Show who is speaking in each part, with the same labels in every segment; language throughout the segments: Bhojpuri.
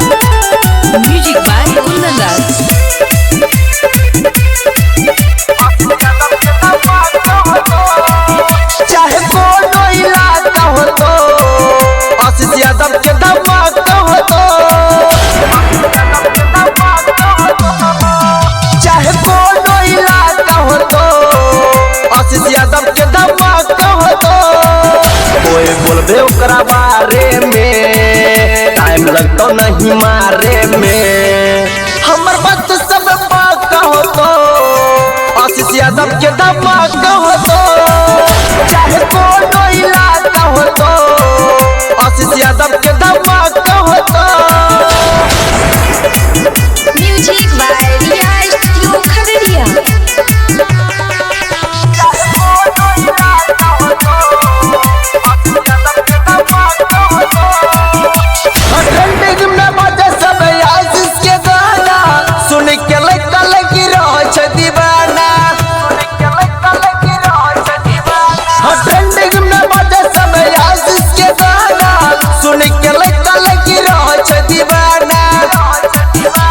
Speaker 1: म्यूजिक बाय कुंदन दास।
Speaker 2: चाहे कोनो इलाका हो तो आशीष यादव के धमाका हो तो, चाहे कोनो इलाका हो तो आशीष यादव के धमाका हो तो, कोई बोलबे ओकरा बारे में टाइम लगता नहीं मारे में। हमर बात सब पाका हो तो आशीष यादव के धमाका हो तो, चाहे कोनो इलाका हो तो आशीष यादव के धमाका हो तो।
Speaker 1: म्यूजिक बाय रियाज टीओ खगड़िया।
Speaker 2: ट्रेंडिंग में बजे सब आशीष के गाना, सुन के लगता लगी रह छ दीवाना। ट्रेंडिंग में बजे सब आशीष के गाना, सुन के लगता लगी रह छ दीवाना।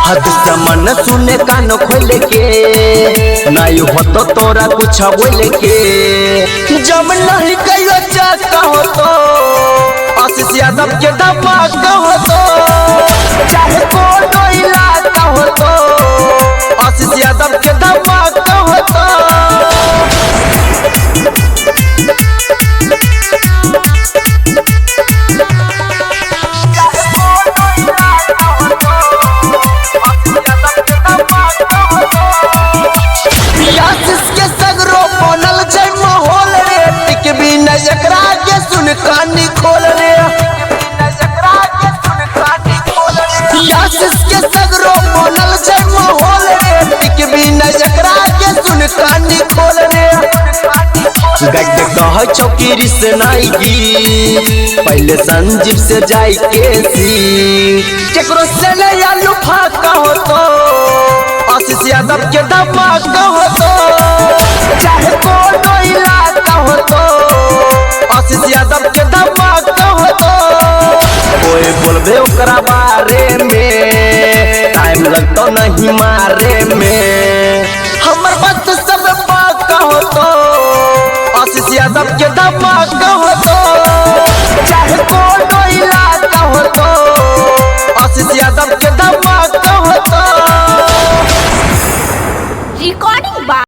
Speaker 2: हद मन सुने कान खोल के नहीं हो तो तोरा कुछ बोल के, जब नहीं कहियो चाहता हो तो आशीष यादव के धमाका हो तो, चाहे कोनो इलाका हो तो आशीष यादव के धमाका हो तो। आशीष के सगरो बनल जय माहौल रे, टिक भी न एकरा के सुन कानी खोल रे। आशीष के सगरो बनल जय माहौल रे, टिक भी न एकरा के सुन कानी खोल रे। गड्ढे कह चौकीरी से नाईगी, पहले संजीव से जाई के सी, केकरो से ले आलू फाका हो तो आशीष यादव के धमाका हो तो, चाहे कोनो इलाका हो तो आशीष यादव के धमाका हो तो, कोई बोलबे ओकरा बारे में टाइम लगता नहीं मारे में। हमर बात सब पाका हो तो आशीष यादव के धमाका हो तो।